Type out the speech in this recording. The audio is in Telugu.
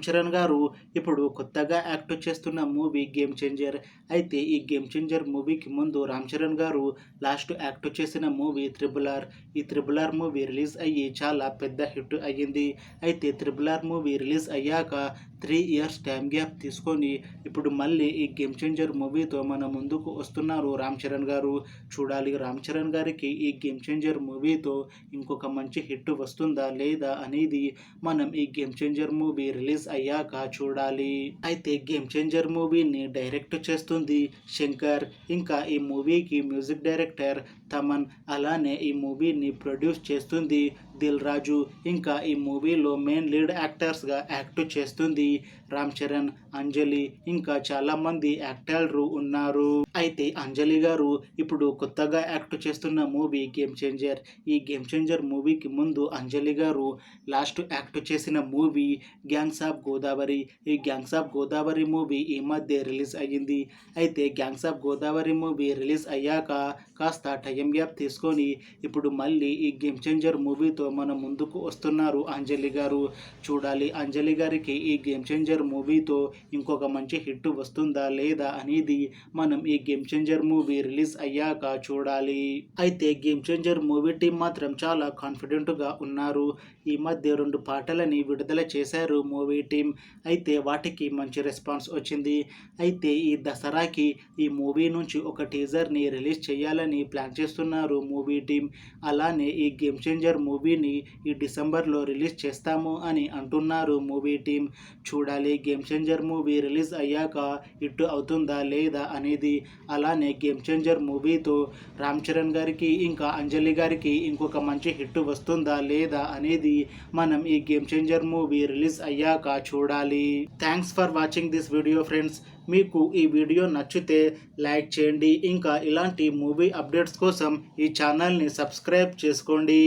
చరణ్ గారు ఇప్పుడు కొత్తగా యాక్ట్ చేస్తున్న మూవీ గేమ్ చేంజర్. అయితే ఈ గేమ్ చేంజర్ మూవీకి ముందు రామ్ చరణ్ గారు లాస్ట్ యాక్ట్ చేసిన మూవీ త్రిబుల్ ఆర్. ఈ త్రిబుల్ ఆర్ మూవీ రిలీజ్ అయ్యి చాలా పెద్ద హిట్ అయ్యింది. అయితే త్రిబుల్ ఆర్ మూవీ రిలీజ్ అయ్యాక 3 ఇయర్స్ టైం గ్యాప్ తీసుకొని ఇప్పుడు మళ్ళీ ఈ గేమ్ చేంజర్ మూవీతో మన ముందుకు వస్తున్నారు రామ్ చరణ్ గారు. చూడాలి రామ్ చరణ్ గారికి ఈ గేమ్ చేంజర్ మూవీతో ఇంకొక మంచి హిట్ వస్తుందా లేదా అనేది మనం ఈ గేమ్ చేంజర్ మూవీ రిలీజ్ అయ్యాక చూడాలి. అయితే గేమ్ చేంజర్ మూవీని డైరెక్ట్ చేస్తుంది శంకర్, ఇంకా ఈ మూవీకి మ్యూజిక్ డైరెక్టర్ తమన్, అలానే ఈ మూవీని ప్రొడ్యూస్ చేస్తుంది దిల్ రాజు, ఇంకా ఈ మూవీలో మెయిన్ లీడ్ యాక్టర్స్గా యాక్ట్ చేస్తుంది రామ్ చరణ్, అంజలి, ఇంకా చాలా మంది యాక్టర్లు ఉన్నారు. అయితే అంజలి గారు ఇప్పుడు కొత్తగా యాక్ట్ చేస్తున్న మూవీ గేమ్ చేంజర్. ఈ గేమ్ చేంజర్ మూవీకి ముందు అంజలి గారు లాస్ట్ యాక్ట్ చేసిన మూవీ గ్యాంగ్స్ ఆఫ్ గోదావరి. ఈ గ్యాంగ్స్ ఆఫ్ గోదావరి మూవీ ఈ మధ్య రిలీజ్ అయ్యింది. అయితే gangs of Godavari movie release అయ్యాక కాస్త టైం గ్యాప్ తీసుకొని ఇప్పుడు మళ్ళీ ఈ గేమ్ చేంజర్ మూవీతో మన ముందుకు వస్తున్నారు అంజలి గారు. చూడాలి అంజలి గారికి ఈ గేమ్ చేంజర్ మూవీతో ఇంకొక మంచి హిట్ వస్తుందా లేదా అనేది మనం ఈ గేమ్ చేంజర్ మూవీ రిలీజ్ అయ్యాక చూడాలి. అయితే గేమ్ చేంజర్ మూవీ టీం మాత్రం చాలా కాన్ఫిడెంట్గా ఉన్నారు. ఈ మధ్య 2 పాటలని విడుదల చేశారు మూవీ టీం. అయితే వాటికి మంచి రెస్పాన్స్ వచ్చింది. అయితే ఈ దసరాకి ఈ మూవీ నుంచి ఒక టీజర్ని రిలీజ్ చేయాలని ప్లాన్ చేస్తున్నారు మూవీ టీం. అలానే ఈ గేమ్ చేంజర్ మూవీని ఈ డిసెంబర్లో రిలీజ్ చేస్తాము అని అంటున్నారు మూవీ టీం. చూడాలి గేమ్ చేంజర్ మూవీ రిలీజ్ అయ్యాక హిట్ అవుతుందా లేదా అనేది. అలానే గేమ్ చేంజర్ మూవీతో రామ్ చరణ్ గారికి ఇంకా అంజలి గారికి ఇంకొక మంచి హిట్ వస్తుందా లేదా అనేది మనం ఈ గేమ్ చేంజర్ మూవీ రిలీజ్ అయ్యాక చూడాలి. Thanks for watching this video friends. మీకు ఈ వీడియో నచ్చితే లైక్ చేయండి. ఇంకా ఇలాంటి మూవీ అప్డేట్స్ కోసం ఈ ఛానల్ని సబ్స్క్రైబ్ చేసుకోండి.